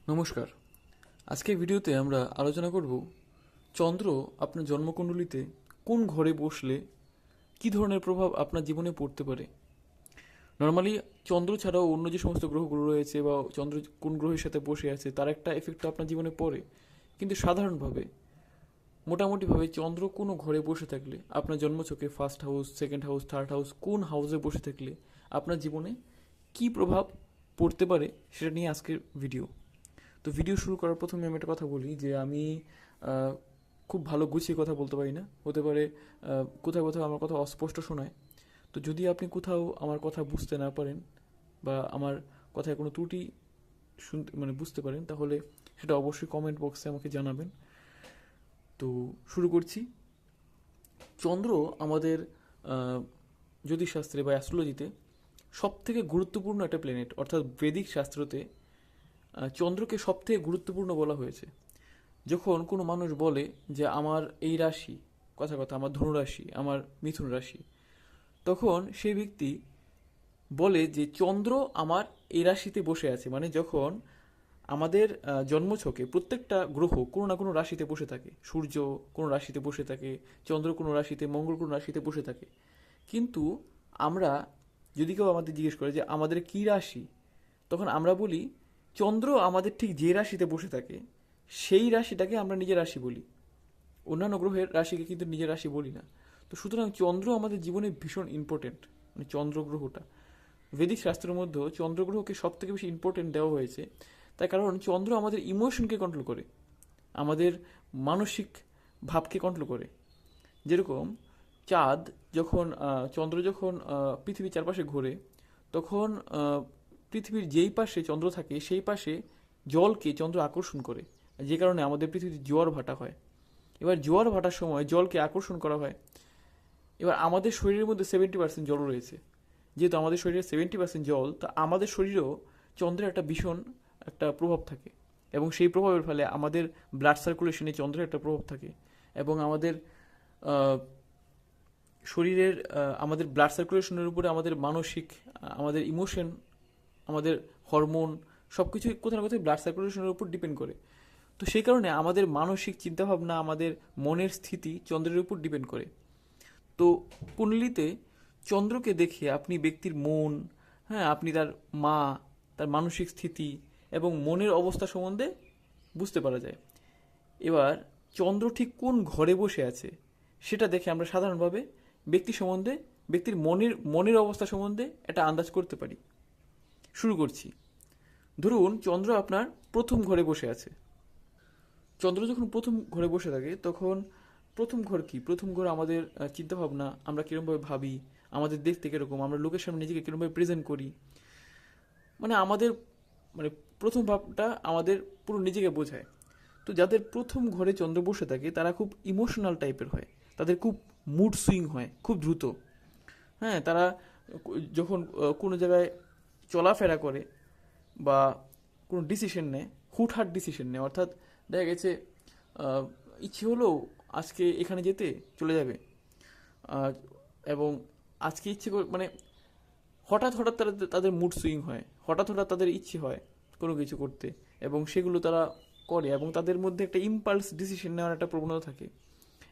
নমস্কার। আজকের ভিডিওতে আমরা আলোচনা করব চন্দ্র আপনার জন্মকুণ্ডলিতে কোন ঘরে বসলে কী ধরনের প্রভাব আপনার জীবনে পড়তে পারে। নর্মালি চন্দ্র ছাড়াও অন্য যে সমস্ত গ্রহগুলো রয়েছে বা চন্দ্র কোন গ্রহের সাথে বসে আছে তার একটা এফেক্ট আপনার জীবনে পড়ে, কিন্তু সাধারণভাবে মোটামুটিভাবে চন্দ্র কোনো ঘরে বসে থাকলে আপনার জন্মছকে first house, second house, third house কোন হাউসে বসে থাকলে আপনার জীবনে কী প্রভাব পড়তে পারে সেটা নিয়ে আজকের ভিডিও। তো ভিডিও শুরু করার প্রথমে আমি একটা কথা বলি যে আমি আহ, খুব ভালো গুছিয়ে কথা বলতে পারি না, হতে পারে কোথাও কোথাও আমার কথা অস্পষ্ট শোনায়। তো যদি আপনি কোথাও আমার কথা বুঝতে না পারেন বা আমার কথায় কোনো ত্রুটি শুনতে বুঝতে পারেন, তাহলে সেটা অবশ্যই কমেন্ট বক্সে আমাকে জানাবেন। তো শুরু করছি। চন্দ্র আমাদের জ্যোতিষশাস্ত্রে বা অ্যাস্ট্রোলজিতে সব থেকে গুরুত্বপূর্ণ একটা প্ল্যানেট, অর্থাৎ বৈদিক শাস্ত্রতে চন্দ্রকে সবথেকে গুরুত্বপূর্ণ বলা হয়েছে। যখন কোনো মানুষ বলে যে আমার এই রাশি, কথা কথা আমার ধনু রাশি, আমার মিথুন রাশি, তখন সেই ব্যক্তি বলে যে চন্দ্র আমার এই রাশিতে বসে আছে। মানে যখন আমাদের জন্মছকে প্রত্যেকটা গ্রহ কোনো না কোনো রাশিতে বসে থাকে, সূর্য কোনো রাশিতে বসে থাকে, চন্দ্র কোনো রাশিতে, মঙ্গল কোনো রাশিতে বসে থাকে, কিন্তু আমরা যদি কেউ আমাদের জিজ্ঞেস করে যে আমাদের কী রাশি, তখন আমরা বলি চন্দ্র আমাদের ঠিক যে রাশিতে বসে থাকে সেই রাশিটাকে আমরা নিজের রাশি বলি, অন্যান্য গ্রহের রাশিকে কিন্তু নিজের রাশি বলি না। তো সুতরাং চন্দ্র আমাদের জীবনে ভীষণ ইম্পর্টেন্ট, মানে চন্দ্রগ্রহটা বৈদিক শাস্ত্রের মধ্যে চন্দ্রগ্রহকে সব থেকে বেশি ইম্পর্টেন্ট দেওয়া হয়েছে। তার কারণ চন্দ্র আমাদের ইমোশনকে কন্ট্রোল করে, আমাদের মানসিক ভাবকে কন্ট্রোল করে। যেরকম চাঁদ যখন চন্দ্র যখন পৃথিবীর চারপাশে ঘোরে, তখন পৃথিবীর যেই পাশে চন্দ্র থাকে সেই পাশে জলকে চন্দ্র আকর্ষণ করে, যে কারণে আমাদের পৃথিবীতে জোয়ার ভাটা হয়। এবার জোয়ার ভাটার সময় জলকে আকর্ষণ করা হয়। এবার আমাদের শরীরের মধ্যে 70% জল রয়েছে, যেহেতু আমাদের শরীরে 70% জল, তা আমাদের শরীরেও চন্দ্রের একটা ভীষণ একটা প্রভাব থাকে, এবং সেই প্রভাবের ফলে আমাদের ব্লাড সার্কুলেশনে চন্দ্রের একটা প্রভাব থাকে, এবং আমাদের শরীরের আমাদের ব্লাড সার্কুলেশনের উপরে আমাদের মানসিক, আমাদের ইমোশন, আমাদের হরমোন সব কিছুই কোথাও না কোথাও ব্লাড সার্কুলেশনের উপর ডিপেন্ড করে। তো সেই কারণে আমাদের মানসিক চিন্তাভাবনা, আমাদের মনের স্থিতি চন্দ্রের উপর ডিপেন্ড করে। তো কুণ্ডলিতে চন্দ্রকে দেখে আপনি ব্যক্তির মন, হ্যাঁ, আপনি তার মা, তার মানসিক স্থিতি এবং মনের অবস্থা সম্বন্ধে বুঝতে পারা যায়। এবার চন্দ্র ঠিক কোন ঘরে বসে আছে সেটা দেখে আমরা সাধারণভাবে ব্যক্তি সম্বন্ধে, ব্যক্তির মনের অবস্থা সম্বন্ধে একটা আন্দাজ করতে পারি। শুরু করছি। ধরুন চন্দ্র আপনার প্রথম ঘরে বসে আছে। চন্দ্র যখন প্রথম ঘরে বসে থাকে তখন প্রথম ঘর কি? প্রথম ঘর আমাদের চিন্তাভাবনা, আমরা কীরকমভাবে ভাবি, আমাদের দেখতে কীরকম, আমরা লোকের সামনে নিজেকে কীরকমভাবে প্রেজেন্ট করি, মানে আমাদের, মানে প্রথম ভাবটা আমাদের পুরো নিজেকে বোঝায়। তো যাদের প্রথম ঘরে চন্দ্র বসে থাকে তারা খুব ইমোশনাল টাইপের হয়, তাদের খুব মুড সুইং হয় খুব দ্রুত। হ্যাঁ, তারা যখন কোনো জায়গায় চলাফেরা করে বা কোনো ডিসিশন নেয়, হুটহাট ডিসিশন নেয়, অর্থাৎ দেখা গেছে আহ, ইচ্ছে হলো আজকে এখানে যেতে, চলে যাবে। আহ, এবং আজকে ইচ্ছে মানে হঠাৎ হঠাৎ তারা, তাদের মুড সুইং হয়, হঠাৎ হঠাৎ তাদের ইচ্ছে হয় কোনো কিছু করতে, এবং সেগুলো তারা করে, এবং তাদের মধ্যে একটা ইম্পালস ডিসিশন নেওয়ার একটা প্রবণতা থাকে।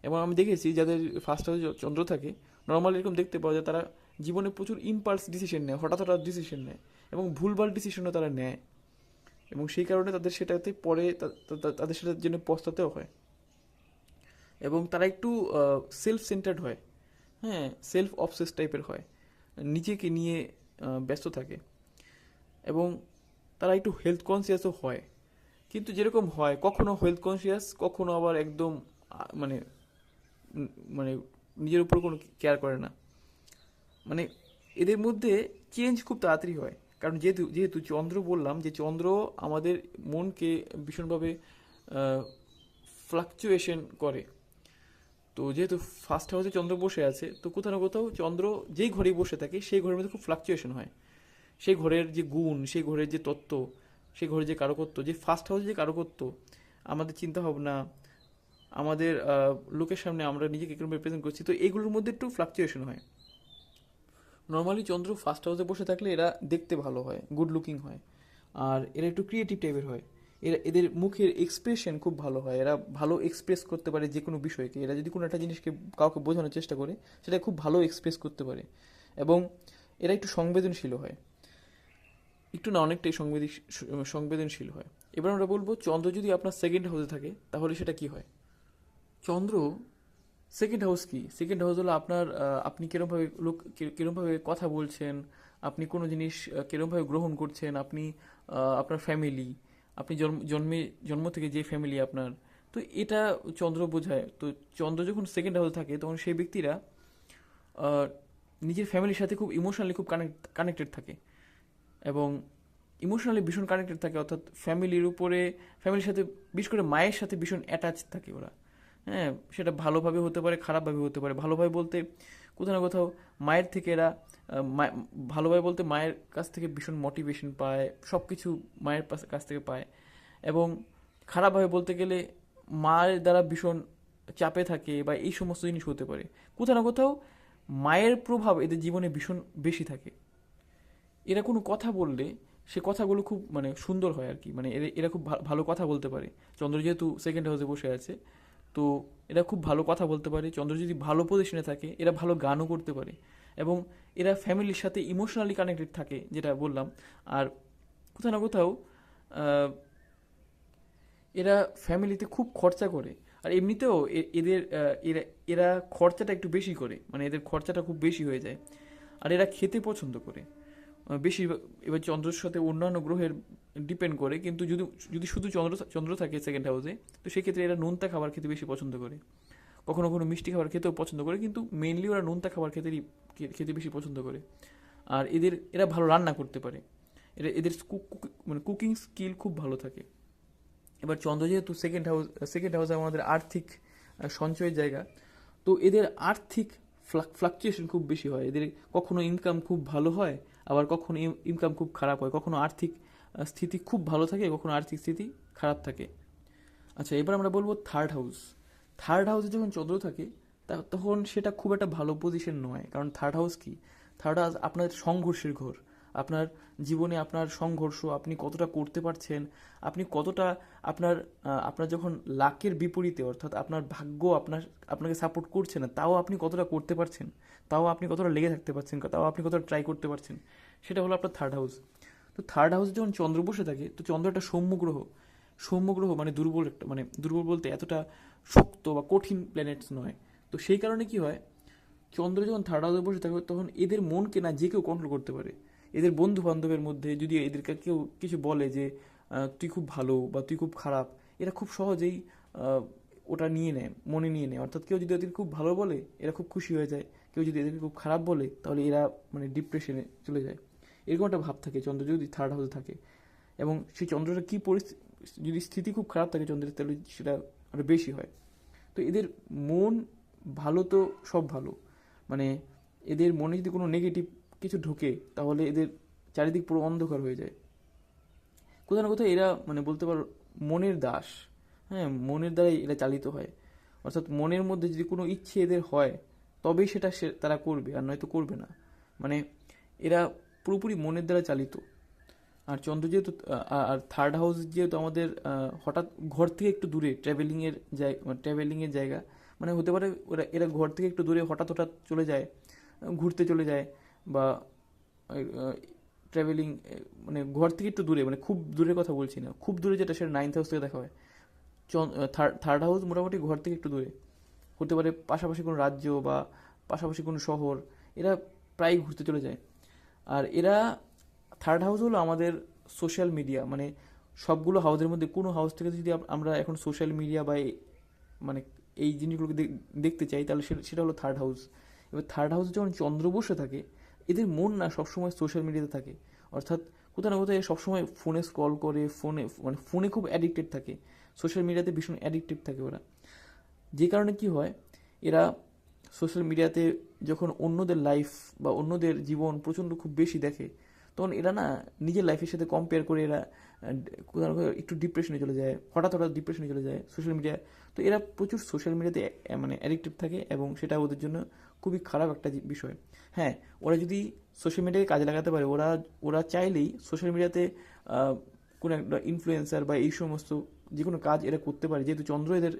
এবং আমি দেখেছি যাদের ফার্স্ট হাউসে চন্দ্র থাকে, নর্মালি এরকম দেখতে পাওয়া যায় তারা জীবনে প্রচুর ইম্পালস ডিসিশন নেয়, হঠাৎ হঠাৎ ডিসিশন নেয়, এবং ভুলভাল ডিসিশনও তারা নেয়, এবং সেই কারণে তাদের সেটাতে পরে তাদের সেটার জন্য পস্তাতেও হয়। এবং তারা একটু সেলফ সেন্টার্ড হয়, হ্যাঁ, সেলফ অবসেস টাইপের হয়, নিজেকে নিয়ে ব্যস্ত থাকে, এবং তারা একটু হেলথ কনসিয়াসও হয়। কিন্তু যেরকম হয়, কখনো হেলথ কনসিয়াস, কখনো আবার একদম মানে মানে নিজের উপর কোনো কেয়ার করে না। মানে এদের মধ্যে চেঞ্জ খুব তাড়াতাড়ি হয়, কারণ যেহেতু যেহেতু চন্দ্র, বললাম যে চন্দ্র আমাদের মনকে ভীষণভাবে ফ্লাকচুয়েশন করে। তো যেহেতু ফার্স্ট হাউসে চন্দ্র বসে আছে, তো কোথাও না কোথাও চন্দ্র যেই ঘরে বসে থাকে সেই ঘরের মধ্যে খুব ফ্লাকচুয়েশন হয়। সেই ঘরের যে গুণ, সেই ঘরের যে তত্ত্ব, সেই ঘরের যে কারকত্ব, যে ফার্স্ট হাউসে যে কারকত্ব, আমাদের চিন্তাভাবনা, আমাদের লোকের সামনে আমরা নিজেকে কিরকম রিপ্রেজেন্ট করছি, তো এইগুলোর মধ্যে একটু ফ্লাকচুয়েশন হয়। নর্মালি চন্দ্র ফার্স্ট হাউসে বসে থাকলে এরা দেখতে ভালো হয়, গুড লুকিং হয়, আর এরা একটু ক্রিয়েটিভ টাইপের হয়। এদের মুখের এক্সপ্রেশন খুব ভালো হয়, এরা ভালো এক্সপ্রেস করতে পারে যে কোনো বিষয়কে। এরা যদি কোনো একটা জিনিসকে কাউকে বোঝানোর চেষ্টা করে সেটা খুব ভালো এক্সপ্রেস করতে পারে। এবং এরা একটু সংবেদনশীল হয়, একটু না অনেকটাই সংবেদনশীল হয়। এবার আমরা বলবো চন্দ্র যদি আপনার সেকেন্ড হাউসে থাকে তাহলে সেটা কি হয়। চন্দ্র সেকেন্ড হাউস কি? সেকেন্ড হাউস হলো আপনার আপনি কিরমভাবে কথা বলছেন, আপনি কোনো জিনিস কিরমভাবে গ্রহণ করছেন, আপনি আপনার ফ্যামিলি, আপনি জন্ম থেকে যে ফ্যামিলি আপনার, তো এটা চন্দ্র বোঝায়। তো চন্দ্র যখন সেকেন্ড হাউসে থাকে তখন সেই ব্যক্তিরা আহ, নিজের ফ্যামিলির সাথে খুব ইমোশনালি খুব কানেক্টেড থাকে, এবং ইমোশনালি ভীষণ কানেক্টেড থাকে, অর্থাৎ ফ্যামিলির সাথে, বিশেষ করে মায়ের সাথে ভীষণ অ্যাটাচ থাকে ওরা। হ্যাঁ, সেটা ভালোভাবে হতে পারে, খারাপভাবে হতে পারে। ভালোভাবে বলতে কোথাও না কোথাও মায়ের থেকে এরা ভালোভাবে বলতে মায়ের কাছ থেকে ভীষণ মোটিভেশন পায়, সব কিছু মায়ের কাছ থেকে পায়। এবং খারাপভাবে বলতে গেলে মায়ের দ্বারা ভীষণ চাপে থাকে, বা এই সমস্ত জিনিস হতে পারে। কোথাও না কোথাও মায়ের প্রভাব এদের জীবনে ভীষণ বেশি থাকে। এরা কোনো কথা বললে সে কথাগুলো খুব মানে সুন্দর হয় আর কি, মানে এরা খুব ভালো কথা বলতে পারে। চন্দ্র যেহেতু সেকেন্ড হাউসে বসে আছে, তো এরা খুব ভালো কথা বলতে পারে। চন্দ্র যদি ভালো পজিশনে থাকে এরা ভালো গানও করতে পারে, এবং এরা ফ্যামিলির সাথে ইমোশনালি কানেক্টেড থাকে, যেটা বললাম। আর কোথাও না কোথাও আহ, এরা ফ্যামিলিতে খুব খরচা করে। আর এমনিতেও এদের এরা খরচাটা একটু বেশি করে, মানে এদের খরচাটা খুব বেশি হয়ে যায়। আর এরা খেতে পছন্দ করে বেশি। এবার চন্দ্রের সাথে অন্যান্য গ্রহের ডিপেন্ড করে, কিন্তু যদি যদি শুধু চন্দ্র থাকে সেকেন্ড হাউসে, তো সেক্ষেত্রে এরা নোনতা খাবার খেতে বেশি পছন্দ করে। কখনো কখনো মিষ্টি খাবার খেতেও পছন্দ করে, কিন্তু মেইনলি ওরা নোনতা খাবার খেতে বেশি পছন্দ করে। আর এরা ভালো রান্না করতে পারে। এদের মানে কুকিং স্কিল খুব ভালো থাকে। এবার চন্দ্র যেহেতু সেকেন্ড হাউস আমাদের আর্থিক সঞ্চয়ের জায়গা, তো এদের আর্থিক ফ্লাকচুয়েশন খুব বেশি হয়। এদের কখনো ইনকাম খুব ভালো হয়, আবার কখনো ইনকাম খুব খারাপ হয়। কখনো আর্থিক স্থিতি খুব ভালো থাকে, কখনো আর্থিক স্থিতি খারাপ থাকে। আচ্ছা, এবার আমরা বলবো থার্ড হাউস। থার্ড হাউসে যখন চন্দ্র থাকে তখন সেটা খুব একটা ভালো পজিশন নয়। কারণ থার্ড হাউস কি? থার্ড হাউস আপনার সংঘর্ষের ঘর। আপনার জীবনে আপনার সংঘর্ষ, আপনি কতটা করতে পারছেন, আপনি কতটা আপনার যখন লাকের বিপরীতে, অর্থাৎ আপনার ভাগ্য আপনাকে সাপোর্ট করছে না, তাও আপনি কতটা করতে পারছেন, তাও আপনি কতটা লেগে থাকতে পারছেন, তাও আপনি কতটা ট্রাই করতে পারছেন, সেটা হলো আপনার থার্ড হাউস। তো থার্ড হাউসে যখন চন্দ্র বসে থাকে, তো চন্দ্র একটা সৌম্য গ্রহ। সৌম্য গ্রহ মানে দুর্বল একটা, মানে দুর্বল বলতে এতটা শক্ত বা কঠিন প্ল্যানেটস নয়। তো সেই কারণে কি হয়, চন্দ্র যখন থার্ড হাউসে বসে থাকে তখন এদের মনকে না যে কেউ কন্ট্রোল করতে পারে। এদের বন্ধু বান্ধবের মধ্যে যদি এদেরকে কেউ কিছু বলে যে তুই খুব ভালো বা তুই খুব খারাপ, এরা খুব সহজেই ওটা নিয়ে নেয়, মনে নিয়ে নেয়। অর্থাৎ কেউ যদি এদেরকে খুব ভালো বলে এরা খুব খুশি হয়ে যায়, কেউ যদি এদেরকে খুব খারাপ বলে তাহলে এরা মানে ডিপ্রেশনে চলে যায়। এরকম একটা ভাব থাকে চন্দ্র যদি থার্ড হাউসে থাকে। এবং সেই চন্দ্রটা কী পরিস্থিতি, যদি স্থিতি খুব খারাপ থাকে চন্দ্রের, তাহলে সেটা আরও বেশি হয়। তো এদের মন ভালো তো সব ভালো, মানে এদের মনে যদি কোনো নেগেটিভ কিছু ঢোকে তাহলে এদের চারিদিক পুরো অন্ধকার হয়ে যায়। কোথাও না কোথাও এরা মানে বলতে পারো মনের দাস। হ্যাঁ, মনের দ্বারাই এরা চালিত হয়। অর্থাৎ মনের মধ্যে যদি কোনো ইচ্ছে এদের হয় তবেই সেটা তারা করবে, আর নয়তো করবে না। মানে এরা পুরোপুরি মনের দ্বারা চালিত। আর চন্দ্র যেহেতু আর থার্ড হাউস যেহেতু আমাদের হঠাৎ ঘর থেকে একটু দূরে ট্রাভেলিংয়ের জায়গা, মানে হতে পারে এরা ঘর থেকে একটু দূরে হঠাৎ হঠাৎ চলে যায়, ঘুরতে চলে যায়, বা ট্রাভেলিং, মানে ঘর থেকে একটু দূরে, মানে খুব দূরের কথা বলছি না, খুব দূরে যেটা সেটা নাইন্থ হাউস থেকে দেখা হয়। থার্ড হাউস মোটামুটি ঘর থেকে একটু দূরে হতে পারে, পাশাপাশি কোনো রাজ্য বা পাশাপাশি কোনো শহর, এরা প্রায় ঘুরতে চলে যায়। আর এরা থার্ড হাউস হলো আমাদের সোশ্যাল মিডিয়া, মানে সবগুলো হাউসের মধ্যে কোনো হাউস থেকে যদি আমরা এখন সোশ্যাল মিডিয়া বা মানে এই জিনিসগুলোকে দেখতে চাই তাহলে সেটা হলো থার্ড হাউস। এবার থার্ড হাউসে যখন চন্দ্র বসে থাকে এদের মন না সবসময় সোশ্যাল মিডিয়াতে থাকে। অর্থাৎ কোথাও না কোথাও সবসময় ফোনে স্ক্রল করে, ফোনে খুব অ্যাডিক্টেড থাকে, সোশ্যাল মিডিয়াতে ভীষণ অ্যাডিক্টেড থাকে ওরা। যে কারণে কি হয়, এরা সোশ্যাল মিডিয়াতে যখন অন্যদের লাইফ বা অন্যদের জীবন প্রচণ্ড খুব বেশি দেখে, তখন এরা না নিজের লাইফের সাথে কম্পেয়ার করে এরা কোথাও না কোথাও একটু ডিপ্রেশনে চলে যায়, হঠাৎ হঠাৎ ডিপ্রেশনে চলে যায় সোশ্যাল মিডিয়া। তো এরা প্রচুর সোশ্যাল মিডিয়াতে মানে অ্যাডিক্টিভ থাকে, এবং সেটা ওদের জন্য খুবই খারাপ একটা বিষয়। হ্যাঁ, ওরা যদি সোশ্যাল মিডিয়াকে কাজে লাগাতে পারে, ওরা চাইলেই সোশ্যাল মিডিয়াতে কোনো একটা ইনফ্লুয়েন্সার বা এই সমস্ত যে কোনো কাজ এরা করতে পারে, যেহেতু চন্দ্র এদের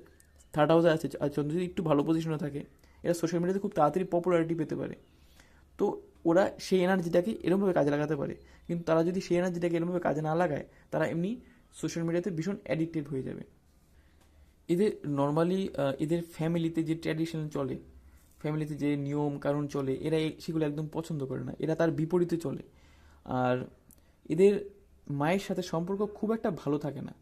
থার্ড হাউসে আছে, আর চন্দ্র যদি একটু ভালো পজিশনে থাকে এরা সোশ্যাল মিডিয়াতে খুব তাড়াতাড়ি পপুলারিটি পেতে পারে। তো ওরা সেই এনার্জিটাকে এরকমভাবে কাজে লাগাতে পারে, কিন্তু তারা যদি সেই এনার্জিটাকে এরকমভাবে কাজে না লাগায় তারা এমনি সোশ্যাল মিডিয়াতে ভীষণ অ্যাডিক্টেড হয়ে যাবে। এদের নর্মালি এদের ফ্যামিলিতে যে ট্র্যাডিশন চলে, ফ্যামিলিতে যে নিয়ম কানুন চলে, এরা সেগুলো একদম পছন্দ করে না, এরা তার বিপরীতে চলে। আর এদের মায়ের সাথে সম্পর্ক খুব একটা ভালো থাকে না।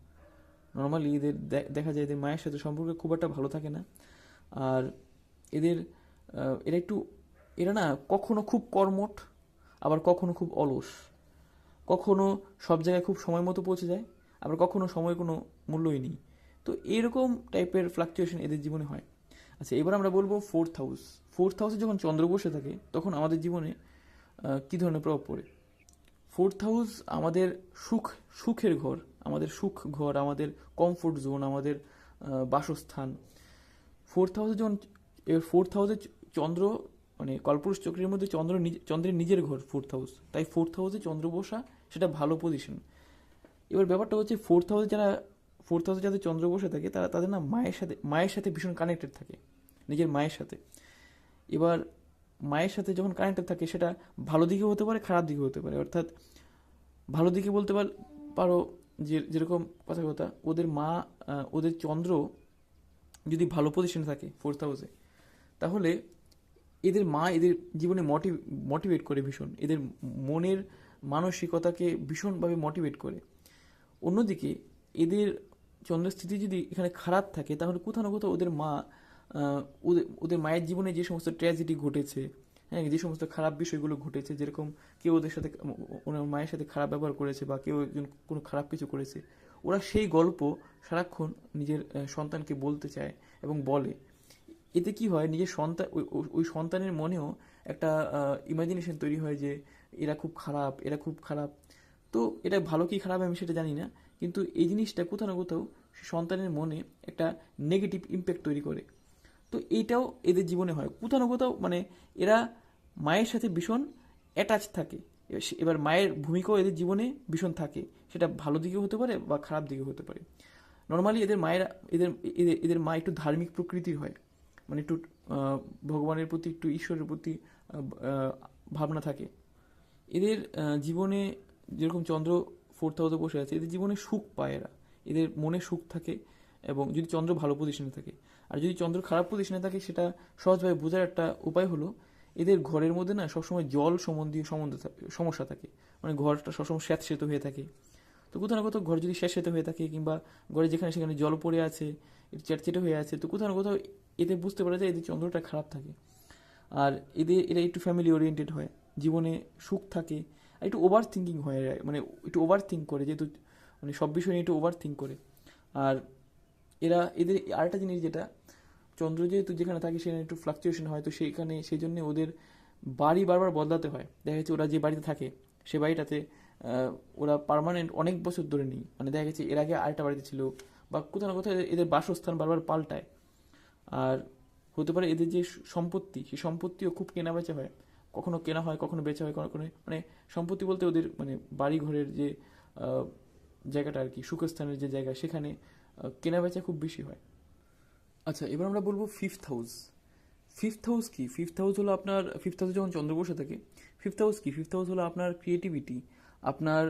নর্মালি এদের দেখা যায় এদের মায়ের সাথে সম্পর্ক খুব একটা ভালো থাকে না। আর এদের এরা একটু, এরা না কখনো খুব কর্মঠ, আবার কখনো খুব অলস, কখনো সব জায়গায় খুব সময় মতো পৌঁছে যায়, আবার কখনো সময় কোনো মূল্যই নেই। তো এরকম টাইপের ফ্লাকচুয়েশন এদের জীবনে হয়। আচ্ছা, এবার আমরা বলবো ফোর্থ হাউস। ফোর্থ হাউসে যখন চন্দ্র বসে থাকে তখন আমাদের জীবনে কী ধরনের প্রভাব পড়ে। ফোর্থ হাউস আমাদের সুখের ঘর, আমাদের সুখ ঘর, আমাদের কমফোর্ট জোন, আমাদের বাসস্থান। ফোর্থ হাউসে যখন, এবার ফোর্থ হাউসে চন্দ্র, মানে কল্পপুরুষ চক্রের মধ্যে চন্দ্রের নিজের ঘর ফোর্থ হাউস, তাই ফোর্থ হাউসে চন্দ্র বসা সেটা ভালো পজিশন। এবার ব্যাপারটা হচ্ছে ফোর্থ হাউসে যাদের চন্দ্র বসে থাকে তারা তাদের না মায়ের সাথে ভীষণ কানেক্টেড থাকে, নিজের মায়ের সাথে। এবার মায়ের সাথে যখন কানেক্টেড থাকে সেটা ভালো দিকে হতে পারে, খারাপ দিকে হতে পারে। অর্থাৎ ভালো দিকে বলতে পারো যে যেরকম কথা ওদের মা, ওদের চন্দ্র যদি ভালো পজিশনে থাকে ফোর্থ হাউসে, তাহলে এদের মা এদের জীবনে মোটিভেট করে ভীষণ, এদের মনের মানসিকতাকে ভীষণভাবে মোটিভেট করে। অন্যদিকে এদের চন্দ্রের স্থিতি যদি এখানে খারাপ থাকে তাহলে কোথাও না কোথাও ওদের মা, ওদের মায়ের জীবনে যে সমস্ত ট্র্যাজেডি ঘটেছে, হ্যাঁ, যে সমস্ত খারাপ বিষয়গুলো ঘটেছে, যেরকম কেউ ওদের সাথে, ওনার মায়ের সাথে খারাপ ব্যবহার করেছে বা কেউ একজন কোনো খারাপ কিছু করেছে, ওরা সেই গল্প সারাক্ষণ নিজের সন্তানকে বলতে চায় এবং বলে। এতে কি হয়, নিজের সন্তান, ওই সন্তানের মনেও একটা ইমাজিনেশন তৈরি হয় যে এরা খুব খারাপ, এরা খুব খারাপ। তো এটা ভালো কি খারাপ আমি সেটা জানি না, কিন্তু এই জিনিসটা কোথাও না কোথাও সন্তানের মনে একটা নেগেটিভ ইম্প্যাক্ট তৈরি করে। তো এইটাও এদের জীবনে হয় কোথাও না কোথাও, মানে এরা মায়ের সাথে ভীষণ অ্যাটাচ থাকে। এবার মায়ের ভূমিকাও এদের জীবনে ভীষণ থাকে, সেটা ভালো দিকে হতে পারে বা খারাপ দিকে হতে পারে। নর্মালি এদের মায়েরা, এদের এদের এদের মা একটু ধার্মিক প্রকৃতির হয়, মানে একটু ভগবানের প্রতি, একটু ঈশ্বরের প্রতি ভাবনা থাকে এদের জীবনে। যেরকম চন্দ্র ফোর্থ হাউসে বসে আছে, এদের জীবনে সুখ পায় এরা, এদের মনে সুখ থাকে, এবং যদি চন্দ্র ভালো পজিশনে থাকে। আর যদি চন্দ্র খারাপ পজিশনে থাকে সেটা সহজভাবে বোঝার একটা উপায় হলো, এদের ঘরের মধ্যে না সবসময় জল সম্বন্ধীয় সমস্যা থাকে, মানে ঘরটা সবসময় স্যাঁতসেঁতে হয়ে থাকে। তো কোথাও না কোথাও ঘর যদি স্যাঁতসেঁতে হয়ে থাকে, কিংবা ঘরে যেখানে সেখানে জল পড়ে আছে, চ্যাটচেটে হয়ে আছে, তো কোথাও না কোথাও এতে বুঝতে পারা যায় এদের চন্দ্রটা খারাপ থাকে। আর এরা একটু ফ্যামিলি ওরিয়েন্টেড হয়, জীবনে সুখ থাকে, আর একটু ওভার থিঙ্কিং হয়, মানে একটু ওভার থিঙ্ক করে, যেহেতু মানে সব বিষয় নিয়ে একটু ওভার থিঙ্ক করে। আর এদের আরেকটা জিনিস যেটা, চন্দ্র যেহেতু যেখানে থাকে সেখানে একটু ফ্লাকচুয়েশন হয়, তো সেই জন্য ওদের বাড়ি বারবার বদলাতে হয়। দেখা যাচ্ছে ওরা যে বাড়িতে থাকে সে বাড়িটাতে ওরা পার্মানেন্ট অনেক বছর ধরে নেই, মানে দেখা গেছে এর আগে আরেকটা বাড়িতে ছিল, বা কোথাও না কোথাও এদের বাসস্থান বারবার পাল্টায়। আর হতে পারে এদের যে সম্পত্তি, সেই সম্পত্তিও খুব কেনা বেচা হয়, কখনো কেনা হয়, কখনো বেচা হয়, কখনো, মানে সম্পত্তি বলতে ওদের মানে বাড়ি ঘরের যে জায়গাটা আর কি, সুখস্থানের যে জায়গা, সেখানে কেনা বেচা খুব বেশি হয়। আচ্ছা, এবার আমরা বলবো ফিফথ হাউস। ফিফথ হাউস কি? ফিফথ হাউস হলো আপনার, ফিফথ হাউসে যখন চন্দ্র বসে থাকে, ফিফথ হাউস কি? ফিফথ হাউস হলো আপনার ক্রিয়েটিভিটি, আপনার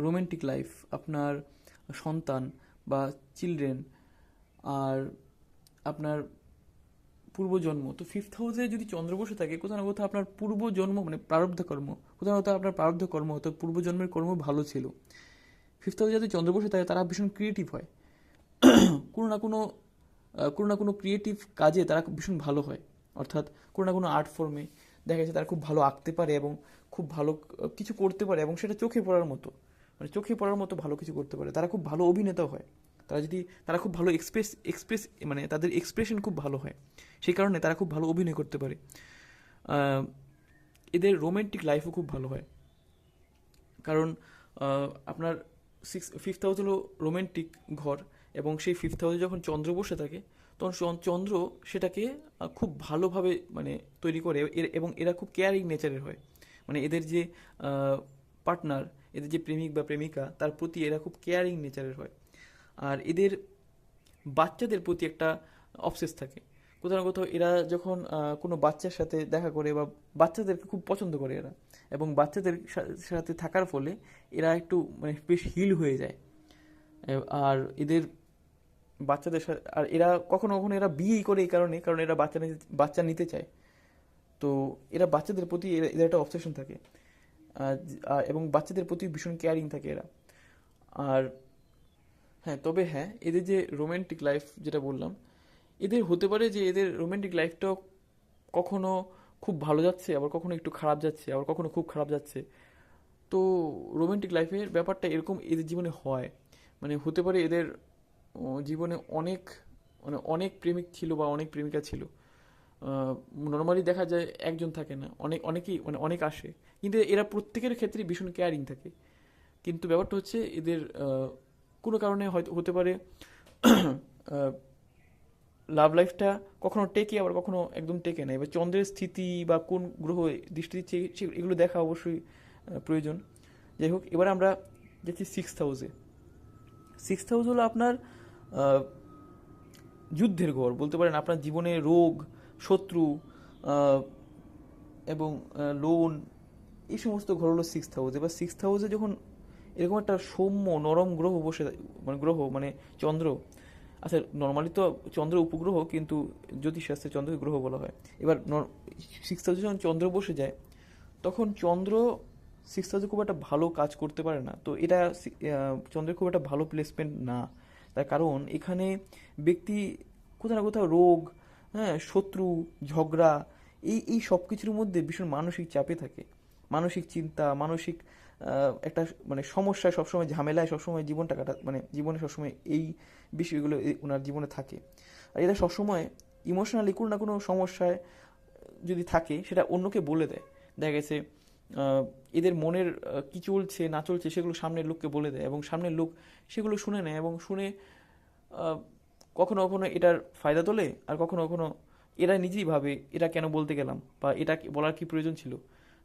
রোমান্টিক লাইফ, আপনার সন্তান বা চিলড্রেন, আর আপনার পূর্বজন্ম। তো ফিফথ হাউসে যদি চন্দ্র বসে থাকে কোথাও না কোথাও আপনার পূর্বজন্ম, মানে প্রারব্ধ কর্ম, কোথাও না কোথাও আপনার প্রারব্ধ কর্ম, অর্থাৎ পূর্বজন্মের কর্ম ভালো ছিল। ফিফথ হাউসে যাদের চন্দ্র বসে থাকে তারা ভীষণ ক্রিয়েটিভ হয়, কোনো না কোনো ক্রিয়েটিভ কাজে তারা ভীষণ ভালো হয়। অর্থাৎ কোনো না কোনো আর্ট ফর্মে দেখা যাচ্ছে তারা খুব ভালো আঁকতে পারে এবং খুব ভালো কিছু করতে পারে, এবং সেটা চোখে পড়ার মতো, মানে চোখে পড়ার মতো ভালো কিছু করতে পারে। তারা খুব ভালো অভিনেতাও হয়, তারা খুব ভালো এক্সপ্রেস, মানে তাদের এক্সপ্রেশন খুব ভালো হয়, সেই কারণে তারা খুব ভালো অভিনয় করতে পারে। এদের রোমান্টিক লাইফও খুব ভালো হয়, কারণ আপনার ফিফথ হাউস হলো রোমান্টিক ঘর, এবং সেই ফিফথ হাউসে যখন চন্দ্র বসে থাকে তখন চন্দ্র সেটাকে খুব ভালোভাবে মানে তৈরি করে, এবং এরা খুব কেয়ারিং নেচারের হয়। মানে এদের যে পার্টনার, এদের যে প্রেমিক বা প্রেমিকা তার প্রতি এরা খুব কেয়ারিং নেচারের হয়। আর এদের বাচ্চাদের প্রতি একটা অবসেস থাকে। কোথাও না কোথাও এরা যখন কোনো বাচ্চার সাথে দেখা করে বা বাচ্চাদেরকে খুব পছন্দ করে এরা, এবং বাচ্চাদের সাথে থাকার ফলে এরা একটু মানে বেশ হিল হয়ে যায়। আর এদের বাচ্চাদের সাথে, আর এরা কখনো কখনো এরা বিয়েই করে এই কারণে, কারণ এরা বাচ্চা নিতে চায়। তো এরা বাচ্চাদের প্রতি এদের একটা অবসেশন থাকে। এবং বাচ্চাদের প্রতি ভীষণ কেয়ারিং থাকে এরা। আর হ্যাঁ, তবে হ্যাঁ, এদের যে রোমান্টিক লাইফ যেটা বললাম, এদের হতে পারে যে এদের রোমান্টিক লাইফটাও কখনো খুব ভালো যাচ্ছে, আবার কখনো একটু খারাপ যাচ্ছে, আবার কখনো খুব খারাপ যাচ্ছে। তো রোমান্টিক লাইফের ব্যাপারটা এরকম এদের জীবনে হয়। মানে হতে পারে এদের জীবনে অনেক প্রেমিক ছিল বা অনেক প্রেমিকা ছিল। নর্মালি দেখা যায় একজন থাকে না, অনেকেই মানে অনেক আসে, কিন্তু এরা প্রত্যেকের ক্ষেত্রে ভীষণ কেয়ারিং থাকে। কিন্তু ব্যাপারটা হচ্ছে এদের কোনো কারণে হয়তো হতে পারে লাভ লাইফটা কখনো টেকে, আবার কখনো একদম টেকে না। এবার চন্দ্রের স্থিতি বা কোন গ্রহ দৃষ্টি দিচ্ছে এগুলো দেখা অবশ্যই প্রয়োজন। যাই হোক, এবার আমরা যাচ্ছি 6th হাউসে। 6th হাউস হলো আপনার যুদ্ধের ঘর বলতে পারেন। আপনার জীবনে রোগ, শত্রু এবং লোন, এই সমস্ত ঘর হলো 6th হাউস। এবার 6th হাউসে যখন এরকম একটা সৌম্য নরম গ্রহ বসে, মানে চন্দ্র, আচ্ছা নর্মালি তো চন্দ্র উপগ্রহ, কিন্তু জ্যোতিষশাস্ত্রে চন্দ্রকে গ্রহ বলা হয়। এবার 6th হাউসে যখন চন্দ্র বসে যায়, তখন চন্দ্র 6th হাউসে খুব একটা ভালো কাজ করতে পারে না। তো এটা চন্দ্রের খুব একটা ভালো প্লেসমেন্ট না। তার কারণ এখানে ব্যক্তি কোথাও না কোথাও রোগ, হ্যাঁ, শত্রু, ঝগড়া, এই সব কিছুর মধ্যে ভীষণ মানসিক চাপে থাকে। মানসিক চিন্তা, মানসিক একটা মানে সমস্যায় সবসময়, ঝামেলায় সবসময় জীবনটা মানে জীবনে সবসময় এই বিষয়গুলো ওনার জীবনে থাকে। আর এরা সবসময় ইমোশনালি কোনো না কোনো সমস্যায় যদি থাকে, সেটা অন্যকে বলে দেয়। দেখা গেছে এদের মনের কি চলছে না চলছে সেগুলো সামনের লোককে বলে দেয়, এবং সামনের লোক সেগুলো শুনে নেয়, এবং শুনে আহ, কখনো কখনো এটার ফায়দা তোলে, আর কখনো কখনো এরা নিজেই ভাবে এটা কেন বলতে গেলাম, বা এটা বলার কি প্রয়োজন ছিল।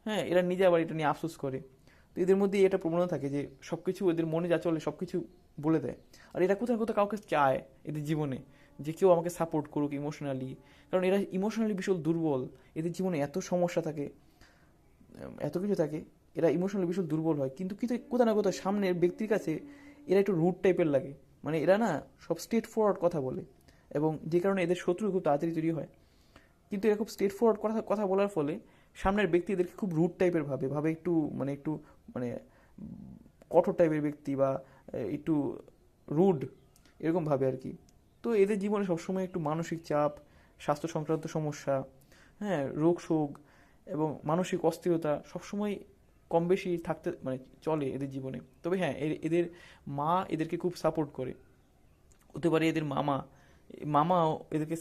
হ্যাঁ, এরা নিজে আবার এটা নিয়ে আফসোস করে। তো এদের মধ্যে এটা প্রবণতা থাকে যে সবকিছু এদের মনে যা চলে সবকিছু বলে দেয়। আর এরা কোথাও কোথাও কাউকে চায় এদের জীবনে, যে কেউ আমাকে সাপোর্ট করুক ইমোশনালি, কারণ এরা ইমোশনালি ভীষণ দুর্বল। এদের জীবনে এত সমস্যা থাকে, এত কিছু থাকে, এরা ইমোশনালি ভীষণ দুর্বল হয়। কিন্তু কিন্তু কোথাও না কোথাও সামনের ব্যক্তির কাছে এরা একটু রুড টাইপের লাগে। মানে এরা না সব স্ট্রেট ফরওয়ার্ড কথা বলে, এবং যে কারণে এদের শত্রু খুব তাড়াতাড়ি তৈরি হয়। কিন্তু এরা খুব স্ট্রেট ফরওয়ার্ড কথা বলার ফলে সামনের ব্যক্তি এদেরকে খুব রুড টাইপের ভাবে একটু মানে কঠোর টাইপের ব্যক্তি, বা একটু রুড, এরকম ভাবে আর কি। তো এদের জীবনে সবসময় একটু মানসিক চাপ, স্বাস্থ্য সংক্রান্ত সমস্যা, হ্যাঁ, রোগ শোক এবং মানসিক অস্থিরতা সবসময় কম বেশি থাকতে মানে চলে এদের জীবনে। তবে হ্যাঁ, এদের মা এদেরকে খুব সাপোর্ট করে। হতে পারে এদের মামাও এদেরকে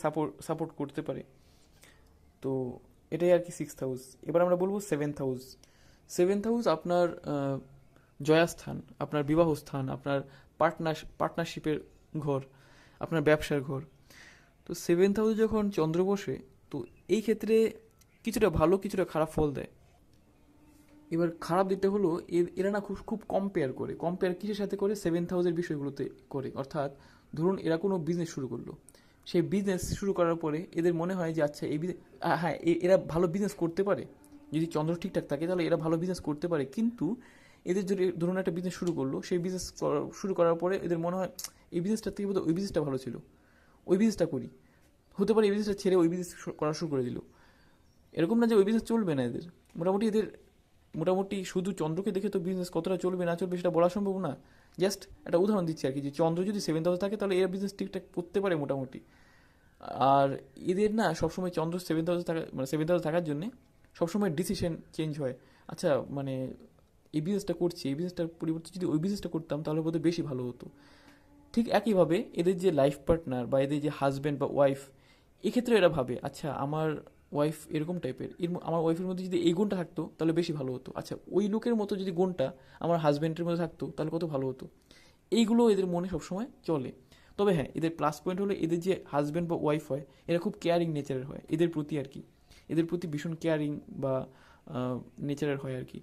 সাপোর্ট করতে পারে। তো এটাই আর কি 6th হাউস। এবার আমরা বলবো 7th হাউস। 7th হাউস আপনার জয়াস্থান, আপনার বিবাহ স্থান, আপনার পার্টনারশিপের ঘর, আপনার ব্যবসার ঘর। তো 7th হাউসে যখন চন্দ্র বসে, তো এই ক্ষেত্রে কিছুটা ভালো কিছুটা খারাপ ফল দেয়। এবার খারাপ দিকটা হলো এরা না খুব খুব কম্পেয়ার কিসের সাথে করে? 7th হাউসের বিষয়গুলোতে করে। অর্থাৎ ধরুন এরা কোনো বিজনেস শুরু করলো, সেই বিজনেস শুরু করার পরে এদের মনে হয় যে আচ্ছা এই হ্যাঁ, এরা ভালো বিজনেস করতে পারে। যদি চন্দ্র ঠিকঠাক থাকে তাহলে এরা ভালো বিজনেস করতে পারে। কিন্তু এদের যদি ধরুন একটা বিজনেস শুরু করলো, সেই বিজনেস শুরু করার পরে এদের মনে হয় এই বিজনেসটার থেকে বোধহয় ওই বিজনেসটা ভালো ছিল, ওই বিজনেসটা করি। হতে পারে এই বিজনেসটা ছেড়ে ওই বিজনেস করা শুরু করে দিল। এরকম না যে ওই বিজনেস চলবে না এদের। মোটামুটি শুধু চন্দ্রকে দেখে তো বিজনেস কতটা চলবে না চলবে সেটা বলা সম্ভব না। জাস্ট একটা উদাহরণ দিচ্ছি আর কি, যে চন্দ্র যদি 7th হাউসে থাকে তাহলে এরা বিজনেস ঠিকঠাক করতে পারে মোটামুটি। আর এদের না সবসময় চন্দ্র 7th হাউসে থাকা, মানে 7th হাউসে থাকার জন্যে সবসময় ডিসিশন চেঞ্জ হয়। আচ্ছা মানে এই বিজনেসটা করছি, এই বিজনেসটার পরিবর্তে যদি ওই বিজনেসটা করতাম তাহলে বোধহয় বেশি ভালো হতো। ঠিক একইভাবে এদের যে লাইফ পার্টনার বা এদের যে হাজব্যান্ড বা ওয়াইফ, এক্ষেত্রে এরা ভাবে আচ্ছা আমার ওয়াইফ এরকম টাইপের, আমার ওয়াইফের মধ্যে যদি এই গুণটা থাকতো তাহলে বেশি ভালো হতো। আচ্ছা ওই লোকের মতো যদি গুণটা আমার হাজব্যান্ডের মধ্যে থাকতো তাহলে কত ভালো হতো। এইগুলো এদের মনে সবসময় চলে। তবে হ্যাঁ, এদের প্লাস পয়েন্ট হলো এদের যে হাজব্যান্ড বা ওয়াইফ হয় এরা খুব কেয়ারিং নেচারের হয় এদের প্রতি আর কি। এদের প্রতি ভীষণ কেয়ারিং বা নেচারের হয় আর কি।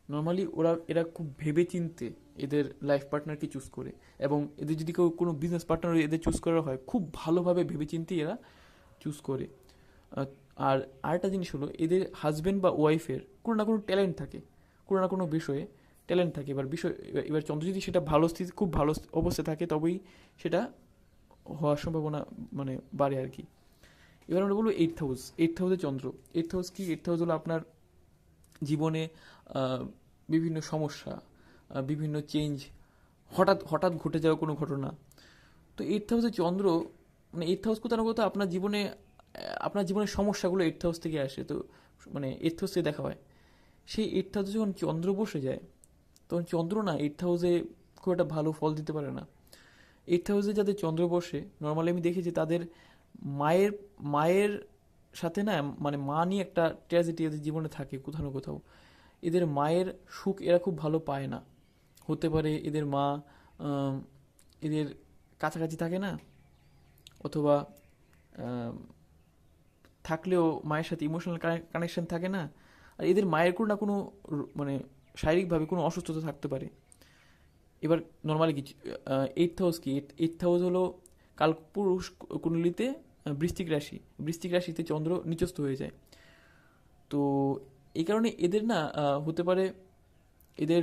নর্মালি এরা খুব ভেবে চিনতে এদের লাইফ পার্টনারকে চুজ করে, এবং এদের যদি কোনো বিজনেস পার্টনার এদের চুজ করা হয় খুব ভালোভাবে ভেবে চিনতে এরা চুজ করে। আহ, আর আরেকটা জিনিস হলো, এদের হাজব্যান্ড বা ওয়াইফের কোনো না কোনো ট্যালেন্ট থাকে, কোনো না কোনো বিষয়ে ট্যালেন্ট থাকে। এবার চন্দ্র যদি সেটা ভালো স্থিতি, খুব ভালো অবস্থায় থাকে, তবেই সেটা হওয়ার সম্ভাবনা মানে বাড়ে আর কি। এবার আমরা বলবো এইট হাউসে চন্দ্র। এইট হাউস কি? এইট হাউস হলো আপনার জীবনে বিভিন্ন সমস্যা, বিভিন্ন চেঞ্জ, হঠাৎ হঠাৎ ঘটে যাওয়া কোনো ঘটনা। তো এইট হাউসে চন্দ্র, মানে এইট হাউস কোথাও না কোথাও আপনার জীবনের সমস্যাগুলো এইট হাউস থেকে আসে। তো মানে এইট হাউস থেকে দেখা হয়। সেই এইট হাউসে যখন চন্দ্র বসে যায়, তখন চন্দ্র না এইট হাউসে খুব একটা ভালো ফল দিতে পারে না। এইট হাউসে যাদের চন্দ্র বসে, নর্মালি আমি দেখেছি তাদের মায়ের মায়ের সাথে না, মানে মা নিয়ে একটা ট্র্যাজেডি এদের জীবনে থাকে কোথাও না কোথাও। এদের মায়ের সুখ এরা খুব ভালো পায় না। হতে পারে এদের মা আম, এদের কাছাকাছি থাকে না, অথবা আম, থাকলেও মায়ের সাথে ইমোশনাল কানেকশন থাকে না। আর এদের মায়ের কোনো না কোনো মানে শারীরিকভাবে কোনো অসুস্থতা থাকতে পারে। এবার নর্মালি কি এইট হাউস কি? এইট হাউস হলো কালপুরুষ কুণ্ডলিতে বৃশ্চিক রাশিতে চন্দ্র নিচস্থ হয়ে যায়। তো এই কারণে এদের না হতে পারে এদের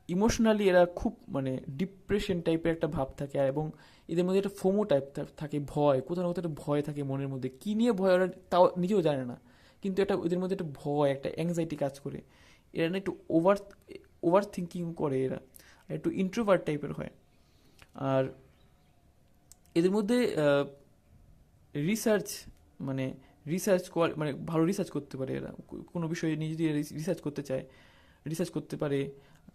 ইমোশনালি এরা খুব মানে ডিপ্রেশন টাইপের একটা ভাব থাকে, এবং এদের মধ্যে একটা ফোমো টাইপ থাকে, ভয়, কোথাও না কোথাও একটা ভয় থাকে মনের মধ্যে। কী নিয়ে ভয় ওরা তাও নিজেও জানে না, কিন্তু এটা ওদের মধ্যে একটা ভয়, একটা অ্যাংজাইটি কাজ করে। এরা না একটু ওভার থিঙ্কিং করে, এরা একটু ইন্ট্রোভার্ট টাইপের হয়। আর এদের মধ্যে রিসার্চ মানে মানে ভালো রিসার্চ করতে পারে এরা। কোনো বিষয়ে নিয়ে যদি রিসার্চ করতে চায়, রিসার্চ করতে পারে।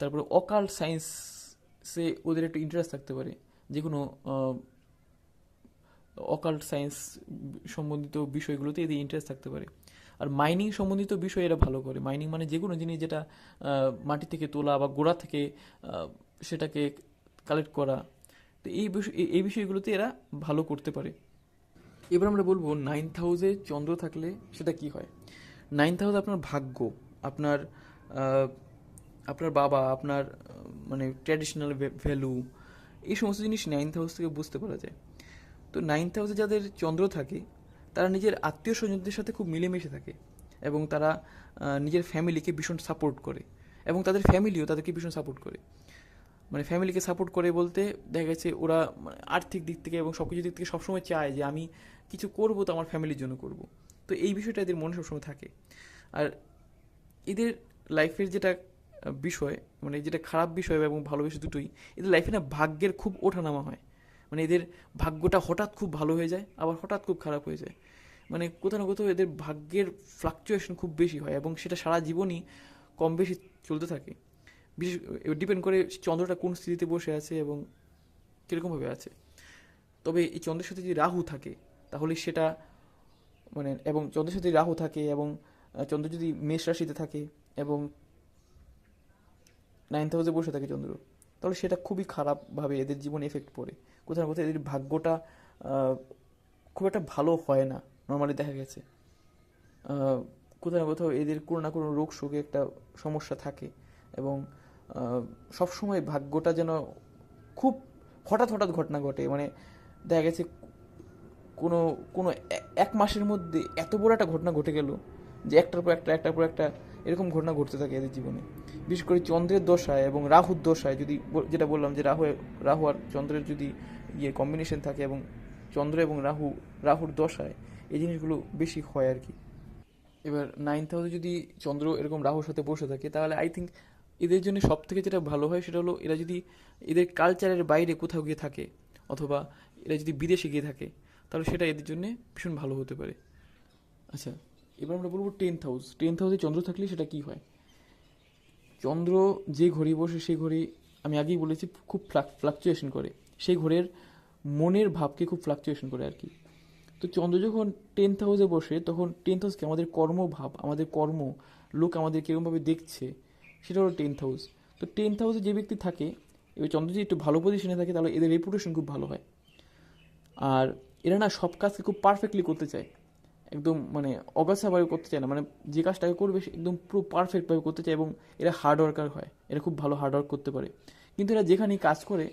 তারপরে অকাল্ট সায়েন্সে ওদের একটু ইন্টারেস্ট থাকতে পারে, যে কোনো অকাল্ট সায়েন্স সম্বন্ধিত বিষয়গুলোতে এদের ইন্টারেস্ট থাকতে পারে। আর মাইনিং সম্বন্ধিত বিষয় এরা ভালো করে। মাইনিং মানে যে কোনো জিনিস যেটা মাটি থেকে তোলা বা গোড়া থেকে সেটাকে কালেক্ট করা। তো এই বিষয়গুলোতে এরা ভালো করতে পারে। এবার আমরা বলবো নাইন্থ হাউসে চন্দ্র থাকলে সেটা কি হয়। নাইন্থ হাউস আপনার ভাগ্য, আপনার আপনার বাবা, আপনার মানে ট্র্যাডিশনাল ভ্যালু, এই সমস্ত জিনিস নাইন্থ হাউস থেকে বুঝতে পারা যায়। তো নাইন্থ হাউসে যাদের চন্দ্র থাকে, তারা নিজের আত্মীয় স্বজনদের সাথে খুব মিলেমিশে থাকে, এবং তারা নিজের ফ্যামিলিকে ভীষণ সাপোর্ট করে, এবং তাদের ফ্যামিলিও তাদেরকে ভীষণ সাপোর্ট করে। মানে ফ্যামিলিকে সাপোর্ট করে বলতে দেখা গেছে ওরা মানে আর্থিক দিক থেকে এবং সব কিছু দিক থেকে সবসময় চায় যে আমি কিছু করবো তো আমার ফ্যামিলির জন্য করব। তো এই বিষয়টা এদের মনে সবসময় থাকে। আর এদের লাইফের যেটা বিষয়, মানে যেটা খারাপ বিষয় এবং ভালো বিষয় দুটোই, এদের লাইফে না ভাগ্যের খুব ওঠানামা হয়। মানে এদের ভাগ্যটা হঠাৎ খুব ভালো হয়ে যায়, আবার হঠাৎ খুব খারাপ হয়ে যায়। মানে কোথাও না কোথাও এদের ভাগ্যের ফ্লাকচুয়েশন খুব বেশি হয়, এবং সেটা সারা জীবনই কম বেশি চলতে থাকে। বিশেষ ডিপেন্ড করে চন্দ্রটা কোন স্থিতিতে বসে আছে এবং কীরকমভাবে আছে। তবে এই চন্দ্রের সাথে যদি রাহু থাকে, তাহলে সেটা মানে, এবং চন্দ্রের সাথে রাহু থাকে, এবং চন্দ্র যদি মেষ রাশিতে থাকে এবং নাইন্থ হাউসে বসে থাকে চন্দ্র, তাহলে সেটা খুবই খারাপভাবে এদের জীবনে এফেক্ট পড়ে। কোথাও না কোথাও এদের ভাগ্যটা খুব একটা ভালো হয় না। নর্মালি দেখা গেছে কোথাও না কোথাও এদের কোনো না কোনো রোগ শোকে একটা সমস্যা থাকে, এবং সবসময় ভাগ্যটা যেন খুব হঠাৎ হঠাৎ ঘটনা ঘটে। মানে দেখা গেছে কোনো কোনো এক মাসের মধ্যে এত বড় একটা ঘটনা ঘটে গেল যে একটার পর একটা এরকম ঘটনা ঘটতে থাকে এদের জীবনে। বিশেষ করে চন্দ্রের দশায় এবং রাহুর দশায়, যদি যেটা বললাম যে রাহু আর চন্দ্রের যদি কম্বিনেশন থাকে, এবং চন্দ্র এবং রাহুর দশায় এই জিনিসগুলো বেশি হয় আর কি। এবার নাইন্থ হাউসে যদি চন্দ্র এরকম রাহুর সাথে বসে থাকে, তাহলে আই থিঙ্ক এদের জন্য সব থেকে যেটা ভালো হয় সেটা হলো, এরা যদি এদের কালচারের বাইরে কোথাও গিয়ে থাকে, অথবা এরা যদি বিদেশে গিয়ে থাকে, তাহলে সেটা এদের জন্য ভীষণ ভালো হতে পারে। আচ্ছা, এবার আমরা বলবো টেন্থ হাউসে চন্দ্র থাকলে সেটা কি হয়। চন্দ্র যে ঘড়ি বসে, সেই ঘড়ি আমি আগেই বলেছি খুব ফ্লাকচুয়েশন করে। সেই ঘড়ির মনের ভাবকে খুব ফ্লাকচুয়েশন করে আর কি। তো চন্দ্র যখন টেন্থ হাউসে বসে, তখন টেন্থ হাউসকে আমাদের কর্মভাব, আমাদের কর্ম, লোক আমাদের কীরকমভাবে দেখছে, সেটা হলো টেন্থ হাউস। তো টেন্থ হাউসে যে ব্যক্তি থাকে, এবার চন্দ্র যদি একটু ভালো পজিশনে থাকে, তাহলে এদের রেপুটেশন খুব ভালো হয়। আর এরা না সব কাজকে খুব পারফেক্টলি করতে চায়, একদম মানে অগাছাভাবে করতে চায় না, মানে যে কাজটাকে করবে সে একদম পুরো পারফেক্টভাবে করতে চায়, এবং এরা হার্ড ওয়ার্কার হয়, এরা খুব ভালো হার্ড ওয়ার্ক করতে পারে। কিন্তু এরা যেখানেই কাজ করে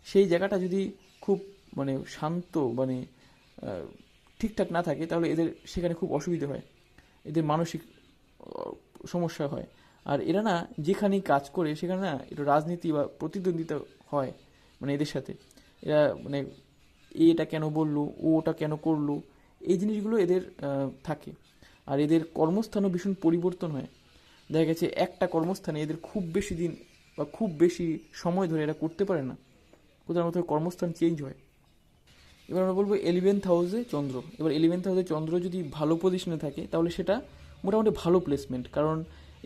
সেই জায়গাটা যদি খুব মানে শান্ত মানে আহ, ঠিকঠাক না থাকে, তাহলে এদের সেখানে খুব অসুবিধা হয়, এদের মানসিক সমস্যা হয়। আর এরা না যেখানেই কাজ করে সেখানে না একটু রাজনীতি বা প্রতিদ্বন্দ্বিতা হয় মানে এদের সাথে। এরা মানে এটা কেন বললো, ও ওটা কেন করলো, এই জিনিসগুলো এদের থাকে। আর এদের কর্মস্থানও ভীষণ পরিবর্তন হয়। দেখা গেছে একটা কর্মস্থানে এদের খুব বেশি দিন বা খুব বেশি সময় ধরে এরা করতে পারে না, কোথাও মতো কর্মস্থান চেঞ্জ হয়। এবার আমরা বলবো 11th হাউসে চন্দ্র। এবার 11th হাউসে চন্দ্র যদি ভালো পজিশনে থাকে তাহলে সেটা মোটামুটি ভালো প্লেসমেন্ট। কারণ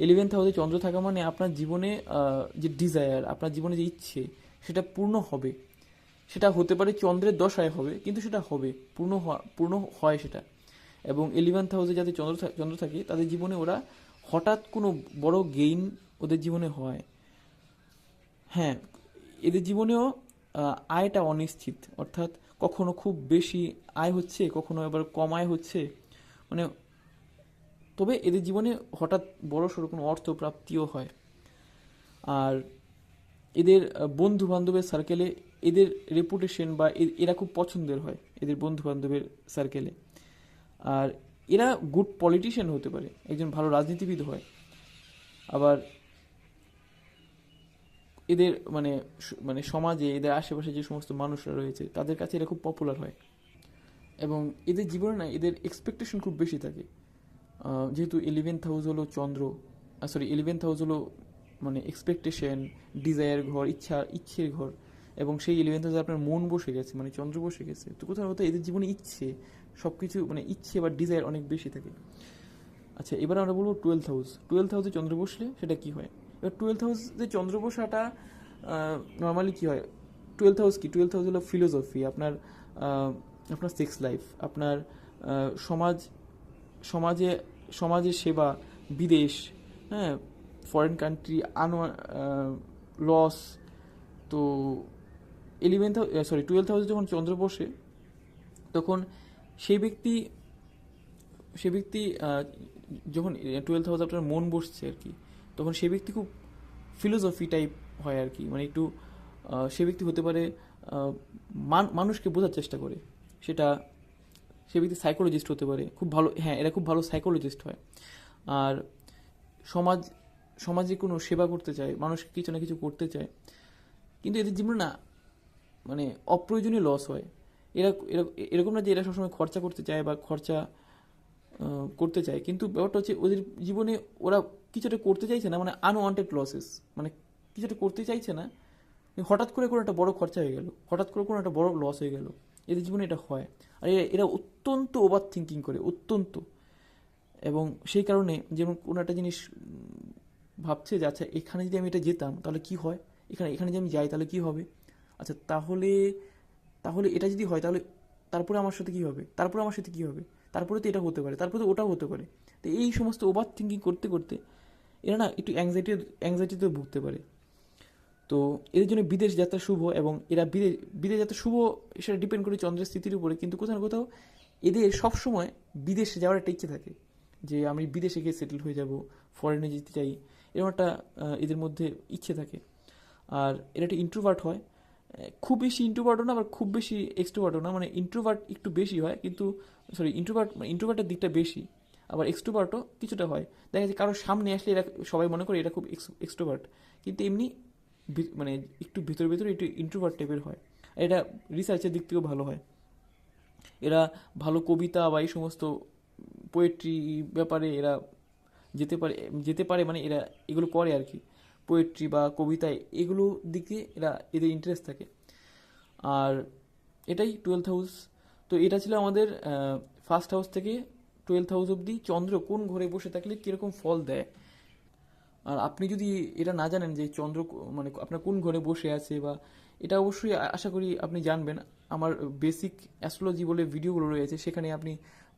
11th হাউসে চন্দ্র থাকা মানে আপনার জীবনে যে ডিজায়ার, আপনার জীবনে যে ইচ্ছে, সেটা পূর্ণ হবে। সেটা হতে পারে চন্দ্রের দশায় হবে, কিন্তু সেটা হবে, পূর্ণ হয় সেটা। এবং 11th হাউসে যাদের চন্দ্র থাকে তাদের জীবনে ওরা হঠাৎ কোনো বড় গেইন ওদের জীবনে হয়। হ্যাঁ, এদের জীবনেও আয়টা অনিশ্চিত, অর্থাৎ কখনো খুব বেশি আয় হচ্ছে, কখনো আবার কম আয় হচ্ছে, মানে তবে এদের জীবনে হঠাৎ বড় সড়ো কোনো অর্থ প্রাপ্তিও হয়। আর এদের বন্ধু বান্ধবের সার্কেলে এদের রেপুটেশন বা এরা খুব পছন্দের হয় এদের বন্ধু বান্ধবের সার্কেলে। আর এরা গুড পলিটিশিয়ান হতে পারে, একজন ভালো রাজনীতিবিদ হয়। আবার এদের মানে মানে সমাজে এদের আশেপাশে যে সমস্ত মানুষরা রয়েছে তাদের কাছে এরা খুব পপুলার হয়। এবং এদের জীবনে না এদের এক্সপেকটেশন খুব বেশি থাকে। যেহেতু 11th হাউস হলো চন্দ্র, সরি 11th হাউস হলো মানে এক্সপেকটেশন, ডিজায়ার ঘর, ইচ্ছের ঘর। এবং সেই 11th হাউসে আপনার মন বসে গেছে, মানে চন্দ্র বসে গেছে, তো কোথাও কোথাও এদের জীবনে ইচ্ছে সব কিছু মানে ইচ্ছে বা ডিজায়ার অনেক বেশি থাকে। আচ্ছা, এবার আমরা বলবো 12th হাউস। 12th হাউসে চন্দ্র বসলে সেটা কি হয়? এবার 12th হাউসে চন্দ্র বসাটা নর্মালি কি হয়? 12th হাউস কি? 12th হাউস হলো ফিলোসফি, আপনার আপনার সেক্স লাইফ, আপনার সমাজ, সমাজে সমাজের সেবা, বিদেশ, হ্যাঁ, ফরেন কান্ট্রি, লস। তো 12th হাউসে যখন চন্দ্র বসে তখন সেই ব্যক্তি সে ব্যক্তি যখন 12th হাউস আপনার মন বসছে আর কি, তখন সে ব্যক্তি খুব ফিলোসফি টাইপ হয় আর কি, মানে একটু সে ব্যক্তি হতে পারে মানুষকে বোঝার চেষ্টা করে। সেটা সে ব্যক্তি সাইকোলজিস্ট হতে পারে, খুব ভালো, হ্যাঁ এরা খুব ভালো সাইকোলজিস্ট হয়। আর সমাজ সমাজে কোনো সেবা করতে চায়, মানুষকে কিছু না কিছু করতে চায়। কিন্তু এদের জীবনে না মানে অপ্রয়োজনীয় লস হয়। এরা এরকম না যে এরা সবসময় খরচা করতে চায় বা খরচা করতে চায়, কিন্তু ব্যাপারটা হচ্ছে ওদের জীবনে ওরা কিছুটা করতে চাইছে না, মানে আনওয়ান্টেড লসেস, মানে কিছুটা করতে চাইছে না, হঠাৎ করে কোনো একটা বড় খরচা হয়ে গেল, হঠাৎ করে কোনো একটা বড় লস হয়ে গেল, এদের জীবনে এটা হয়। আর এরা অত্যন্ত ওভার থিঙ্কিং করে, অত্যন্ত। এবং সেই কারণে যেমন কোনো একটা জিনিস ভাবছে যে আচ্ছা এখানে যদি আমি এটা যেতাম তাহলে কি হয়, এখানে এখানে যদি আমি যাই তাহলে কি হবে, আচ্ছা তাহলে তাহলে এটা যদি হয় তাহলে তারপরে আমার সাথে কি হবে, তারপরে আমার সাথে কি হবে, তারপরে তো এটা হতে পারে, তারপরে তো ওটাও হতে পারে। তো এই সমস্ত ওভার থিঙ্কিং করতে করতে এরা না একটু অ্যাংজাইটিতে ভুগতে পারে। তো এদের জন্য বিদেশ যাত্রা শুভ, এবং এরা বিদেশ যাত্রা শুভ সেটা ডিপেন্ড করে চন্দ্রের স্থিতির উপরে, কিন্তু কোথাও না কোথাও এদের সবসময় বিদেশে যাওয়ার একটা ইচ্ছে থাকে, যে আমি বিদেশে গিয়ে সেটেল হয়ে যাব, ফরেনে যেতে চাই, এরকম একটা এদের মধ্যে ইচ্ছে থাকে। আর এরা একটা ইন্ট্রোভার্ট হয়, খুব বেশি ইন্ট্রোভার্টও না আবার খুব বেশি এক্সট্রোভার্টও না, মানে ইন্ট্রোভার্ট একটু বেশি হয়, কিন্তু ইন্ট্রোভার্টের দিকটা বেশি, আবার এক্সট্রোভার্টও কিছুটা হয়। দেখা যাচ্ছে কারোর সামনে আসলে এরা সবাই মনে করে এটা খুব এক্সট্রোভার্ট, কিন্তু এমনি মানে একটু ভেতরে ভেতরে একটু ইন্ট্রোভার্ট টাইপের হয়। আর এটা রিসার্চের দিক থেকেও ভালো হয়। এরা ভালো কবিতা বা এই সমস্ত পোয়েট্রি ব্যাপারে এরা যেতে পারে, মানে এরা এগুলো করে আর কি, পোয়েট্রি বা কবিতায় এগুলো দিকে এদের ইন্টারেস্ট থাকে। আর এটাই 12th হাউস। তো এটা ছিল আমাদের ফার্স্ট হাউস থেকে 12th হাউস অবধি চন্দ্র কোন ঘরে বসে থাকলে কীরকম ফল দেয়। আর আপনি যদি এটা না জানেন যে চন্দ্র মানে আপনার কোন ঘরে বসে আছে, বা এটা অবশ্যই আশা করি আপনি জানবেন, আমার বেসিক অ্যাস্ট্রোলজি বলে ভিডিওগুলো রয়েছে, সেখানে আপনি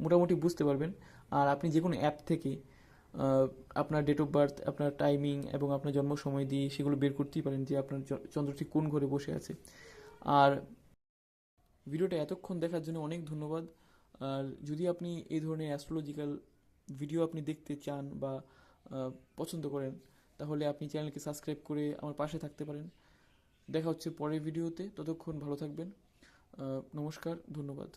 মোটামুটি বুঝতে পারবেন। আর আপনি যে কোনো অ্যাপ থেকে আপনার ডেট অফ বার্থ, আপনার টাইমিং এবং আপনার জন্ম সময় দিয়ে সেগুলো বের করতেই পারেন যে আপনার চন্দ্র ঠিক কোন ঘরে বসে আছে। আর ভিডিওটা এতক্ষণ দেখার জন্য অনেক ধন্যবাদ। আর যদি আপনি এই ধরনের অ্যাস্ট্রোলজিক্যাল ভিডিও আপনি দেখতে চান বা পছন্দ করেন, তাহলে আপনি চ্যানেলকে সাবস্ক্রাইব করে আমার পাশে থাকতে পারেন। দেখা হচ্ছে পরের ভিডিওতে, ততক্ষণ ভালো থাকবেন। নমস্কার, ধন্যবাদ।